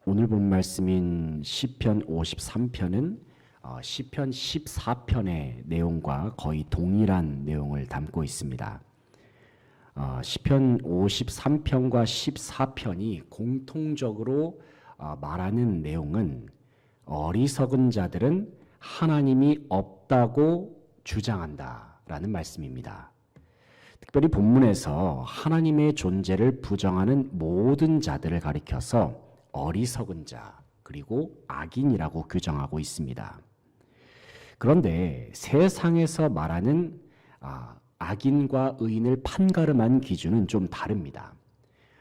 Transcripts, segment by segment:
오늘 본 말씀인 시편 53편은 시편 14편의 내용과 거의 동일한 내용을 담고 있습니다. 시편 53편과 14편이 공통적으로 말하는 내용은 어리석은 자들은 하나님이 없다고 주장한다라는 말씀입니다. 특별히 본문에서 하나님의 존재를 부정하는 모든 자들을 가리켜서 어리석은 자 그리고 악인이라고 규정하고 있습니다. 그런데 세상에서 말하는 악인과 의인을 판가름한 기준은 좀 다릅니다.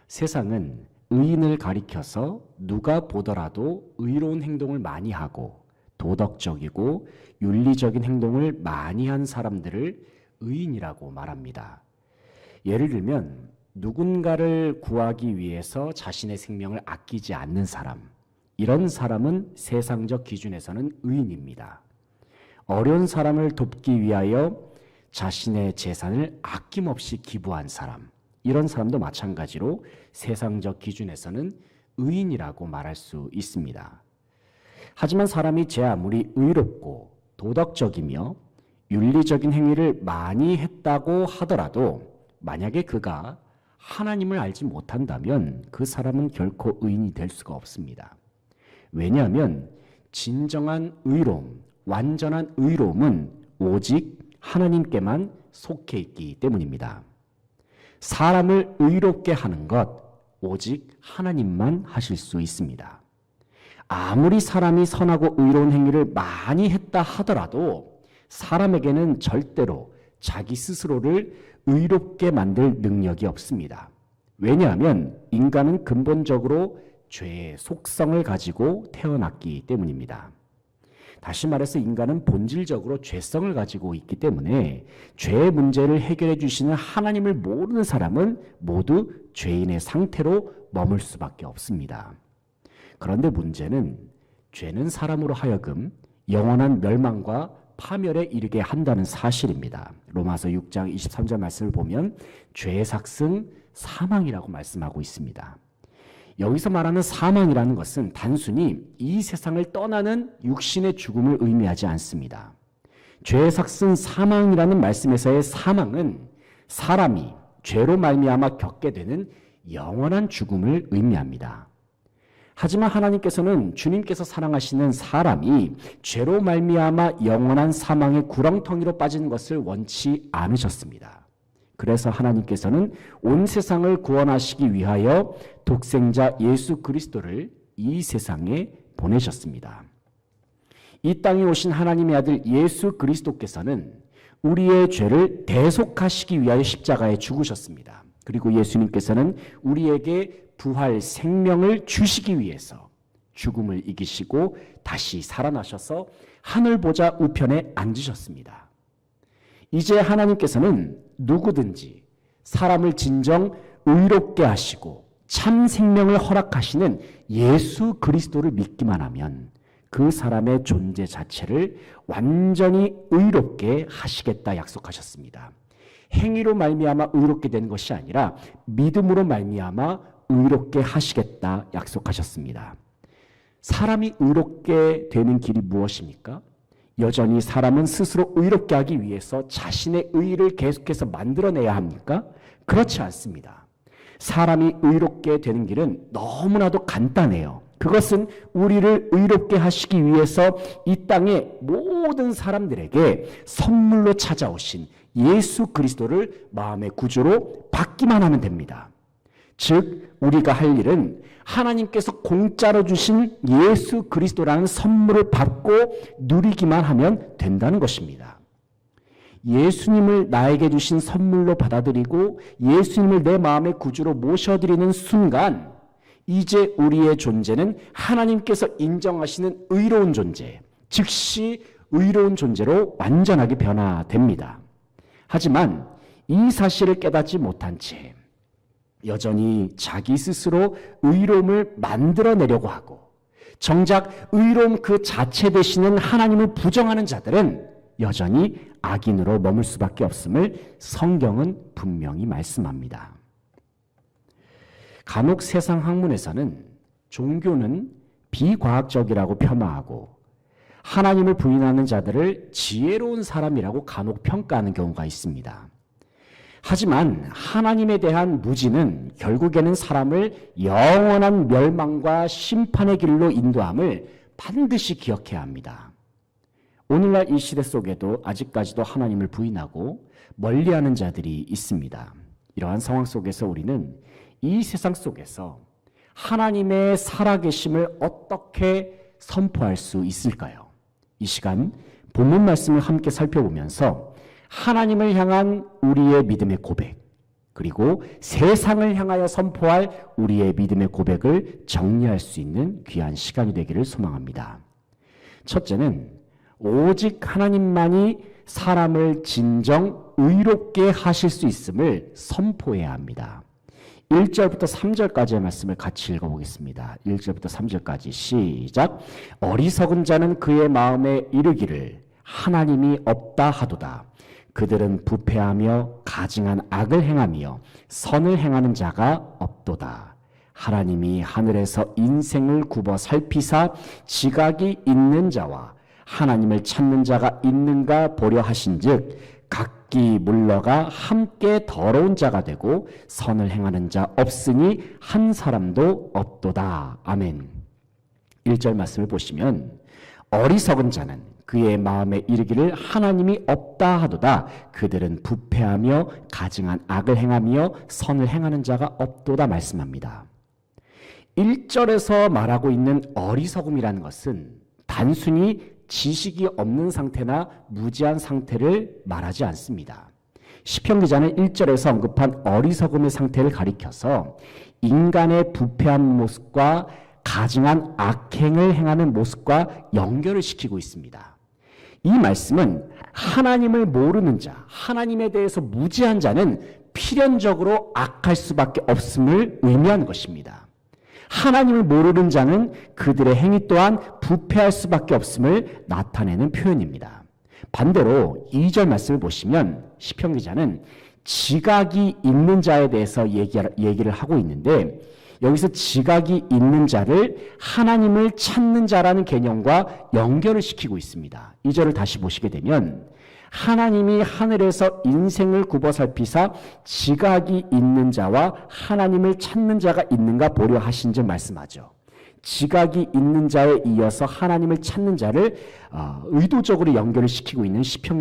세상은 의인을 가리켜서 누가 보더라도 의로운 행동을 많이 하고 도덕적이고 윤리적인 행동을 많이 한 사람들을 의인이라고 말합니다. 예를 들면 누군가를 구하기 위해서 자신의 생명을 아끼지 않는 사람, 이런 사람은 세상적 기준에서는 의인입니다. 어려운 사람을 돕기 위하여 자신의 재산을 아낌없이 기부한 사람, 이런 사람도 마찬가지로 세상적 기준에서는 의인이라고 말할 수 있습니다. 하지만 사람이 제 아무리 의롭고 도덕적이며 윤리적인 행위를 많이 했다고 하더라도 만약에 그가 하나님을 알지 못한다면 그 사람은 결코 의인이 될 수가 없습니다. 왜냐하면 진정한 의로움, 완전한 의로움은 오직 하나님께만 속해 있기 때문입니다. 사람을 의롭게 하는 것 오직 하나님만 하실 수 있습니다. 아무리 사람이 선하고 의로운 행위를 많이 했다 하더라도 사람에게는 절대로 자기 스스로를 의롭게 만들 능력이 없습니다. 왜냐하면 인간은 근본적으로 죄의 속성을 가지고 태어났기 때문입니다. 다시 말해서 인간은 본질적으로 죄성을 가지고 있기 때문에 죄의 문제를 해결해 주시는 하나님을 모르는 사람은 모두 죄인의 상태로 머물 수밖에 없습니다. 그런데 문제는 죄는 사람으로 하여금 영원한 멸망과 파멸에 이르게 한다는 사실입니다. 로마서 6장 23절 말씀을 보면 죄의 삭은 사망이라고 말씀하고 있습니다. 여기서 말하는 사망이라는 것은 단순히 이 세상을 떠나는 육신의 죽음을 의미하지 않습니다. 죄의 삭은 사망이라는 말씀에서의 사망은 사람이 죄로 말미암아 겪게 되는 영원한 죽음을 의미합니다. 하지만 하나님께서는 주님께서 사랑하시는 사람이 죄로 말미암아 영원한 사망의 구렁텅이로 빠지는 것을 원치 않으셨습니다. 그래서 하나님께서는 온 세상을 구원하시기 위하여 독생자 예수 그리스도를 이 세상에 보내셨습니다. 이 땅에 오신 하나님의 아들 예수 그리스도께서는 우리의 죄를 대속하시기 위하여 십자가에 죽으셨습니다. 그리고 예수님께서는 우리에게 부활 생명을 주시기 위해서 죽음을 이기시고 다시 살아나셔서 하늘 보좌 우편에 앉으셨습니다. 이제 하나님께서는 누구든지 사람을 진정 의롭게 하시고 참 생명을 허락하시는 예수 그리스도를 믿기만 하면 그 사람의 존재 자체를 완전히 의롭게 하시겠다 약속하셨습니다. 행위로 말미암아 의롭게 되는 것이 아니라 믿음으로 말미암아 의롭게 하시겠다 약속하셨습니다. 사람이 의롭게 되는 길이 무엇입니까? 여전히 사람은 스스로 의롭게 하기 위해서 자신의 의의를 계속해서 만들어내야 합니까? 그렇지 않습니다. 사람이 의롭게 되는 길은 너무나도 간단해요. 그것은 우리를 의롭게 하시기 위해서 이 땅의 모든 사람들에게 선물로 찾아오신 예수 그리스도를 마음의 구주로 받기만 하면 됩니다. 즉 우리가 할 일은 하나님께서 공짜로 주신 예수 그리스도라는 선물을 받고 누리기만 하면 된다는 것입니다. 예수님을 나에게 주신 선물로 받아들이고 예수님을 내 마음의 구주로 모셔드리는 순간 이제 우리의 존재는 하나님께서 인정하시는 의로운 존재, 즉시 의로운 존재로 완전하게 변화됩니다. 하지만 이 사실을 깨닫지 못한 채 여전히 자기 스스로 의로움을 만들어내려고 하고 정작 의로움 그 자체 되시는 하나님을 부정하는 자들은 여전히 악인으로 머물 수밖에 없음을 성경은 분명히 말씀합니다. 간혹 세상 학문에서는 종교는 비과학적이라고 폄하하고 하나님을 부인하는 자들을 지혜로운 사람이라고 간혹 평가하는 경우가 있습니다. 하지만 하나님에 대한 무지는 결국에는 사람을 영원한 멸망과 심판의 길로 인도함을 반드시 기억해야 합니다. 오늘날 이 시대 속에도 아직까지도 하나님을 부인하고 멀리하는 자들이 있습니다. 이러한 상황 속에서 우리는 이 세상 속에서 하나님의 살아계심을 어떻게 선포할 수 있을까요? 이 시간 본문 말씀을 함께 살펴보면서 하나님을 향한 우리의 믿음의 고백, 그리고 세상을 향하여 선포할 우리의 믿음의 고백을 정리할 수 있는 귀한 시간이 되기를 소망합니다. 첫째는 오직 하나님만이 사람을 진정 의롭게 하실 수 있음을 선포해야 합니다. 1절부터 3절까지의 말씀을 같이 읽어보겠습니다. 1절부터 3절까지 시작. 어리석은 자는 그의 마음에 이르기를 하나님이 없다 하도다. 그들은 부패하며 가증한 악을 행하며 선을 행하는 자가 없도다. 하나님이 하늘에서 인생을 굽어 살피사 지각이 있는 자와 하나님을 찾는 자가 있는가 보려 하신즉 각기 물러가 함께 더러운 자가 되고 선을 행하는 자 없으니 한 사람도 없도다. 아멘. 1절 말씀을 보시면 어리석은 자는 그의 마음에 이르기를 하나님이 없다 하도다. 그들은 부패하며 가증한 악을 행하며 선을 행하는 자가 없도다 말씀합니다. 1절에서 말하고 있는 어리석음이라는 것은 단순히 지식이 없는 상태나 무지한 상태를 말하지 않습니다. 시편 기자는 1절에서 언급한 어리석음의 상태를 가리켜서 인간의 부패한 모습과 가증한 악행을 행하는 모습과 연결을 시키고 있습니다. 이 말씀은 하나님을 모르는 자, 하나님에 대해서 무지한 자는 필연적으로 악할 수밖에 없음을 의미하는 것입니다. 하나님을 모르는 자는 그들의 행위 또한 부패할 수밖에 없음을 나타내는 표현입니다. 반대로 2절 말씀을 보시면 시편 기자는 지각이 있는 자에 대해서 얘기를 하고 있는데 여기서 지각이 있는 자를 하나님을 찾는 자라는 개념과 연결을 시키고 있습니다. 2절을 다시 보시게 되면 하나님이 하늘에서 인생을 굽어 살피사 지각이 있는 자와 하나님을 찾는 자가 있는가 보려 하신즉 말씀하죠. 지각이 있는 자에 이어서 하나님을 찾는 자를 의도적으로 연결을 시키고 있는 시편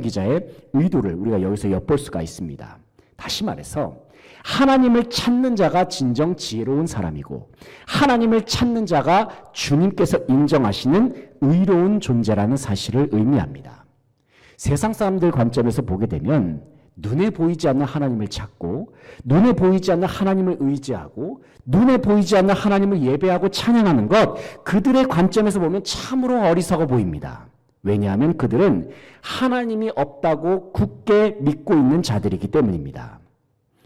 기자의 의도를 우리가 여기서 엿볼 수가 있습니다. 다시 말해서 하나님을 찾는 자가 진정 지혜로운 사람이고 하나님을 찾는 자가 주님께서 인정하시는 의로운 존재라는 사실을 의미합니다. 세상 사람들 관점에서 보게 되면 눈에 보이지 않는 하나님을 찾고 눈에 보이지 않는 하나님을 의지하고 눈에 보이지 않는 하나님을 예배하고 찬양하는 것, 그들의 관점에서 보면 참으로 어리석어 보입니다. 왜냐하면 그들은 하나님이 없다고 굳게 믿고 있는 자들이기 때문입니다.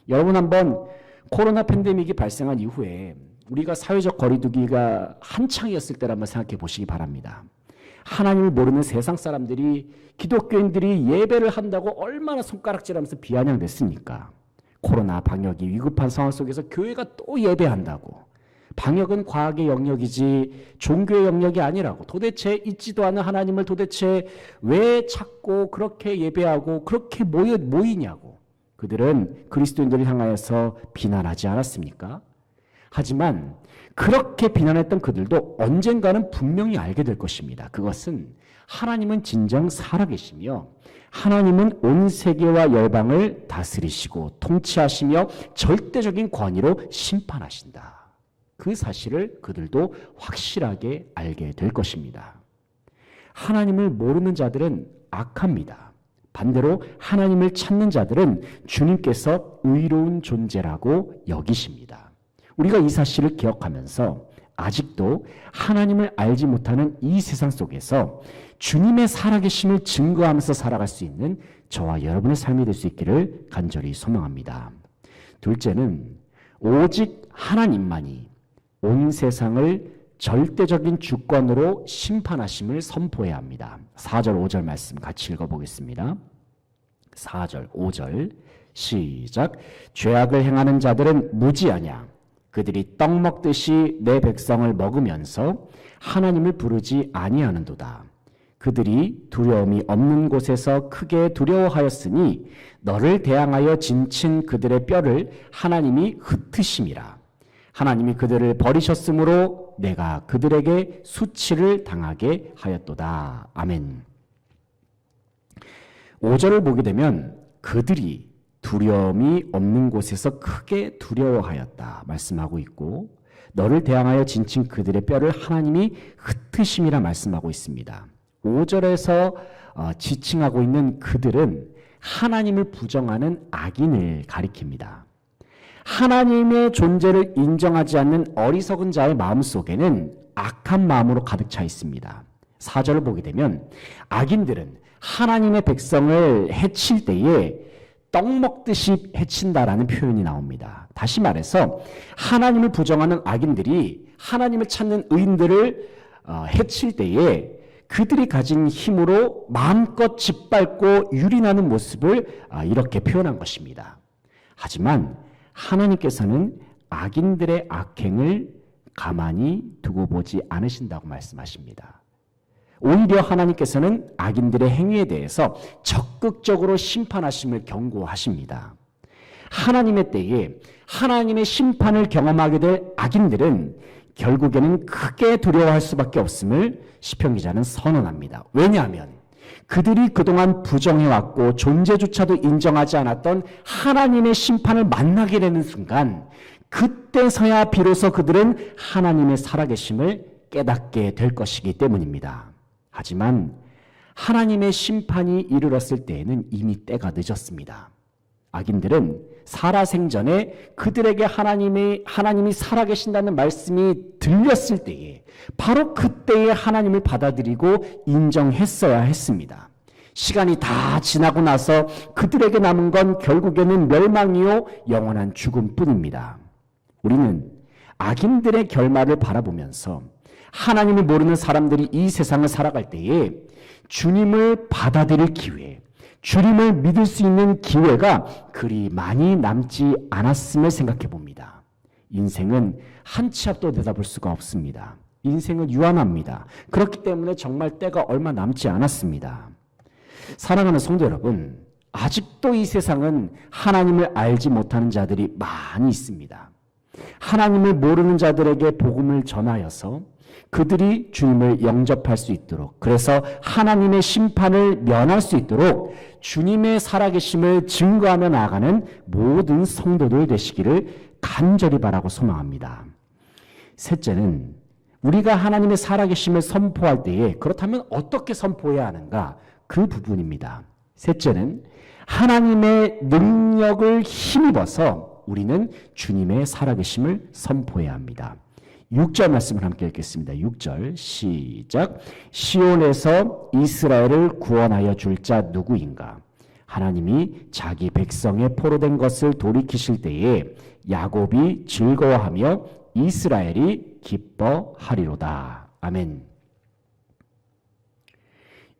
여러분 한번 코로나 팬데믹이 발생한 이후에 우리가 사회적 거리두기가 한창이었을 때를 한번 생각해 보시기 바랍니다. 하나님을 모르는 세상 사람들이 기독교인들이 예배를 한다고 얼마나 손가락질하면서 비아냥댔습니까? 코로나 방역이 위급한 상황 속에서 교회가 또 예배한다고. 방역은 과학의 영역이지 종교의 영역이 아니라고. 도대체 있지도 않은 하나님을 도대체 왜 찾고 그렇게 예배하고 그렇게 모이냐고. 그들은 그리스도인들을 향하여서 비난하지 않았습니까? 하지만 그렇게 비난했던 그들도 언젠가는 분명히 알게 될 것입니다. 그것은 하나님은 진정 살아계시며 하나님은 온 세계와 열방을 다스리시고 통치하시며 절대적인 권위로 심판하신다. 그 사실을 그들도 확실하게 알게 될 것입니다. 하나님을 모르는 자들은 악합니다. 반대로 하나님을 찾는 자들은 주님께서 의로운 존재라고 여기십니다. 우리가 이 사실을 기억하면서 아직도 하나님을 알지 못하는 이 세상 속에서 주님의 살아계심을 증거하면서 살아갈 수 있는 저와 여러분의 삶이 될 수 있기를 간절히 소망합니다. 둘째는 오직 하나님만이 온 세상을 절대적인 주권으로 심판하심을 선포해야 합니다. 4절 5절 말씀 같이 읽어보겠습니다. 4절 5절 시작. 죄악을 행하는 자들은 무지하냐? 그들이 떡 먹듯이 내 백성을 먹으면서 하나님을 부르지 아니하는도다. 그들이 두려움이 없는 곳에서 크게 두려워하였으니 너를 대항하여 진친 그들의 뼈를 하나님이 흩으심이라. 하나님이 그들을 버리셨으므로 내가 그들에게 수치를 당하게 하였도다. 아멘. 5절을 보게 되면 그들이 두려움이 없는 곳에서 크게 두려워하였다 말씀하고 있고, 너를 대항하여 진친 그들의 뼈를 하나님이 흩으심이라 말씀하고 있습니다. 5절에서 지칭하고 있는 그들은 하나님을 부정하는 악인을 가리킵니다. 하나님의 존재를 인정하지 않는 어리석은 자의 마음속에는 악한 마음으로 가득 차 있습니다. 4절을 보게 되면 악인들은 하나님의 백성을 해칠 때에 떡 먹듯이 해친다라는 표현이 나옵니다. 다시 말해서 하나님을 부정하는 악인들이 하나님을 찾는 의인들을 해칠 때에 그들이 가진 힘으로 마음껏 짓밟고 유린하는 모습을 이렇게 표현한 것입니다. 하지만 하나님께서는 악인들의 악행을 가만히 두고 보지 않으신다고 말씀하십니다. 오히려 하나님께서는 악인들의 행위에 대해서 적극적으로 심판하심을 경고하십니다. 하나님의 때에 하나님의 심판을 경험하게 될 악인들은 결국에는 크게 두려워할 수밖에 없음을 시편 기자는 선언합니다. 왜냐하면 그들이 그동안 부정해왔고 존재조차도 인정하지 않았던 하나님의 심판을 만나게 되는 순간, 그때서야 비로소 그들은 하나님의 살아계심을 깨닫게 될 것이기 때문입니다. 하지만 하나님의 심판이 이르렀을 때에는 이미 때가 늦었습니다. 악인들은 살아생전에 그들에게 하나님이 살아계신다는 말씀이 들렸을 때에 바로 그때에 하나님을 받아들이고 인정했어야 했습니다. 시간이 다 지나고 나서 그들에게 남은 건 결국에는 멸망이요 영원한 죽음뿐입니다. 우리는 악인들의 결말을 바라보면서 하나님을 모르는 사람들이 이 세상을 살아갈 때에 주님을 받아들일 기회, 주님을 믿을 수 있는 기회가 그리 많이 남지 않았음을 생각해 봅니다. 인생은 한 치 앞도 내다볼 수가 없습니다. 인생은 유한합니다. 그렇기 때문에 정말 때가 얼마 남지 않았습니다. 사랑하는 성도 여러분, 아직도 이 세상은 하나님을 알지 못하는 자들이 많이 있습니다. 하나님을 모르는 자들에게 복음을 전하여서 그들이 주님을 영접할 수 있도록, 그래서 하나님의 심판을 면할 수 있도록 주님의 살아계심을 증거하며 나아가는 모든 성도들 되시기를 간절히 바라고 소망합니다. 셋째는 우리가 하나님의 살아계심을 선포할 때에 그렇다면 어떻게 선포해야 하는가? 그 부분입니다. 셋째는 하나님의 능력을 힘입어서 우리는 주님의 살아계심을 선포해야 합니다. 6절 말씀을 함께 읽겠습니다. 6절 시작. 시온에서 이스라엘을 구원하여 줄 자 누구인가? 하나님이 자기 백성의 포로된 것을 돌이키실 때에 야곱이 즐거워하며 이스라엘이 기뻐하리로다. 아멘.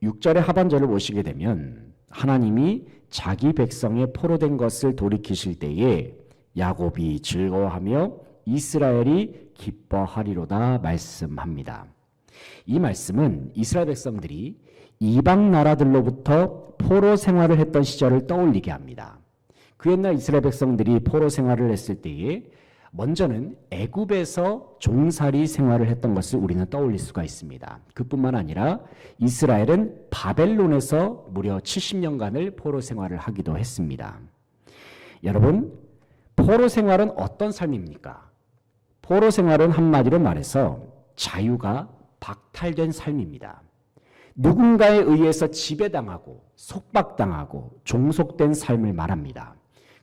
6절의 하반절을 보시게 되면 하나님이 자기 백성의 포로된 것을 돌이키실 때에 야곱이 즐거워하며 이스라엘이 기뻐하리로다 말씀합니다. 이 말씀은 이스라엘 백성들이 이방 나라들로부터 포로 생활을 했던 시절을 떠올리게 합니다. 그 옛날 이스라엘 백성들이 포로 생활을 했을 때에 먼저는 애굽에서 종살이 생활을 했던 것을 우리는 떠올릴 수가 있습니다. 그뿐만 아니라 이스라엘은 바벨론에서 무려 70년간을 포로 생활을 하기도 했습니다. 여러분, 포로 생활은 어떤 삶입니까? 포로 생활은 한마디로 말해서 자유가 박탈된 삶입니다. 누군가에 의해서 지배당하고 속박당하고 종속된 삶을 말합니다.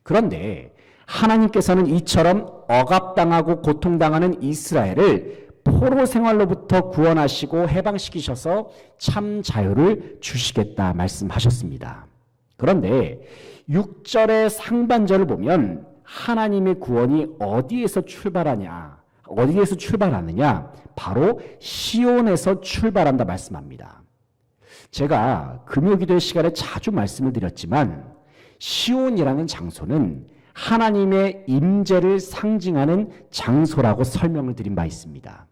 그런데 하나님께서는 이처럼 억압당하고 고통당하는 이스라엘을 포로 생활로부터 구원하시고 해방시키셔서 참 자유를 주시겠다 말씀하셨습니다. 그런데 6절의 상반절을 보면 하나님의 구원이 어디에서 출발하느냐? 바로 시온에서 출발한다 말씀합니다. 제가 금요기도의 시간에 자주 말씀을 드렸지만 시온이라는 장소는 하나님의 임재를 상징하는 장소라고 설명을 드린 바 있습니다.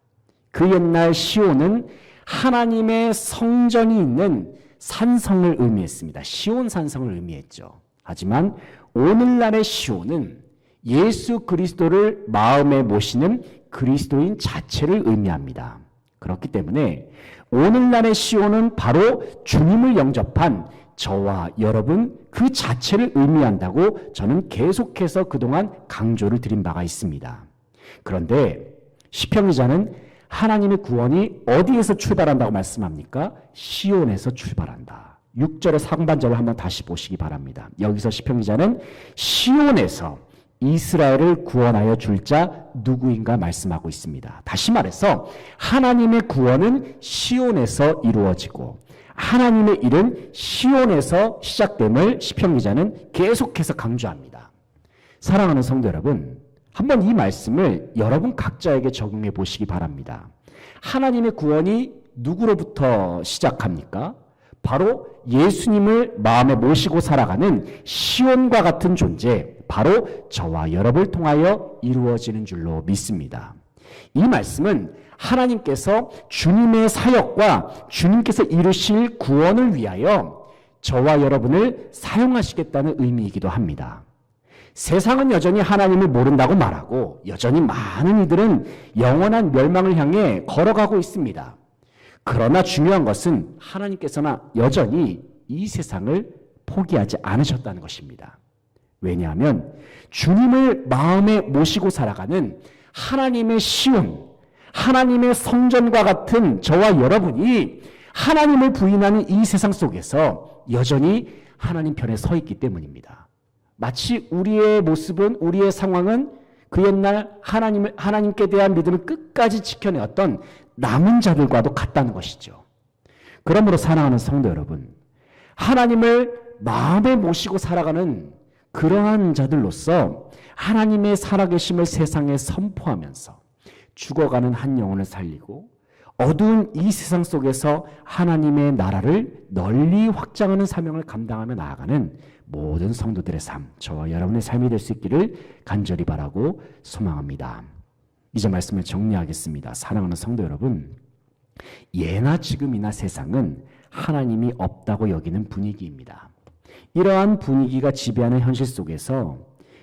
그 옛날 시온은 하나님의 성전이 있는 산성을 의미했습니다. 시온 산성을 의미했죠. 하지만 오늘날의 시온은 예수 그리스도를 마음에 모시는 그리스도인 자체를 의미합니다. 그렇기 때문에 오늘날의 시온은 바로 주님을 영접한 저와 여러분 그 자체를 의미한다고 저는 계속해서 그동안 강조를 드린 바가 있습니다. 그런데 시편 기자는 하나님의 구원이 어디에서 출발한다고 말씀합니까? 시온에서 출발한다. 6절의 상반절을 한번 다시 보시기 바랍니다. 여기서 시편 기자는 시온에서 이스라엘을 구원하여 줄 자 누구인가 말씀하고 있습니다. 다시 말해서 하나님의 구원은 시온에서 이루어지고 하나님의 일은 시온에서 시작됨을 시편 기자는 계속해서 강조합니다. 사랑하는 성도 여러분, 한번 이 말씀을 여러분 각자에게 적용해 보시기 바랍니다. 하나님의 구원이 누구로부터 시작합니까? 바로 예수님을 마음에 모시고 살아가는 시온과 같은 존재, 바로 저와 여러분을 통하여 이루어지는 줄로 믿습니다. 이 말씀은 하나님께서 주님의 사역과 주님께서 이루실 구원을 위하여 저와 여러분을 사용하시겠다는 의미이기도 합니다. 세상은 여전히 하나님을 모른다고 말하고 여전히 많은 이들은 영원한 멸망을 향해 걸어가고 있습니다. 그러나 중요한 것은 하나님께서는 여전히 이 세상을 포기하지 않으셨다는 것입니다. 왜냐하면 주님을 마음에 모시고 살아가는 하나님의 시온, 하나님의 성전과 같은 저와 여러분이 하나님을 부인하는 이 세상 속에서 여전히 하나님 편에 서 있기 때문입니다. 마치 우리의 모습은, 우리의 상황은 그 옛날 하나님께 대한 믿음을 끝까지 지켜내었던 남은 자들과도 같다는 것이죠. 그러므로 사랑하는 성도 여러분, 하나님을 마음에 모시고 살아가는 그러한 자들로서 하나님의 살아계심을 세상에 선포하면서 죽어가는 한 영혼을 살리고 어두운 이 세상 속에서 하나님의 나라를 널리 확장하는 사명을 감당하며 나아가는 모든 성도들의 삶, 저와 여러분의 삶이 될 수 있기를 간절히 바라고 소망합니다. 이제 말씀을 정리하겠습니다. 사랑하는 성도 여러분, 예나 지금이나 세상은 하나님이 없다고 여기는 분위기입니다. 이러한 분위기가 지배하는 현실 속에서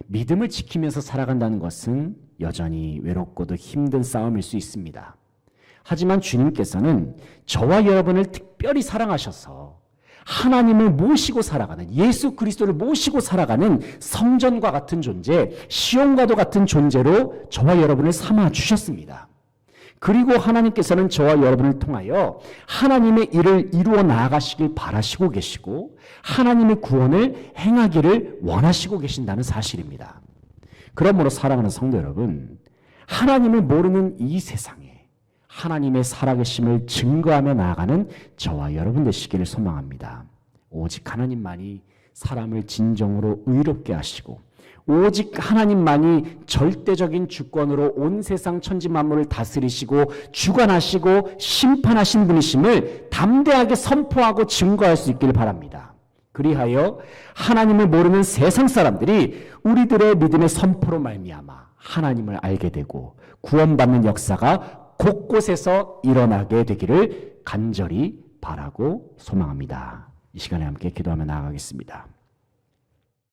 믿음을 지키면서 살아간다는 것은 여전히 외롭고도 힘든 싸움일 수 있습니다. 하지만 주님께서는 저와 여러분을 특별히 사랑하셔서 하나님을 모시고 살아가는, 예수 그리스도를 모시고 살아가는 성전과 같은 존재, 시온과도 같은 존재로 저와 여러분을 삼아 주셨습니다. 그리고 하나님께서는 저와 여러분을 통하여 하나님의 일을 이루어 나아가시길 바라시고 계시고 하나님의 구원을 행하기를 원하시고 계신다는 사실입니다. 그러므로 사랑하는 성도 여러분, 하나님을 모르는 이 세상에 하나님의 살아계심을 증거하며 나아가는 저와 여러분 되시기를 소망합니다. 오직 하나님만이 사람을 진정으로 의롭게 하시고 오직 하나님만이 절대적인 주권으로 온 세상 천지 만물을 다스리시고 주관하시고 심판하신 분이심을 담대하게 선포하고 증거할 수 있기를 바랍니다. 그리하여 하나님을 모르는 세상 사람들이 우리들의 믿음의 선포로 말미암아 하나님을 알게 되고 구원받는 역사가 곳곳에서 일어나게 되기를 간절히 바라고 소망합니다. 이 시간에 함께 기도하며 나아가겠습니다.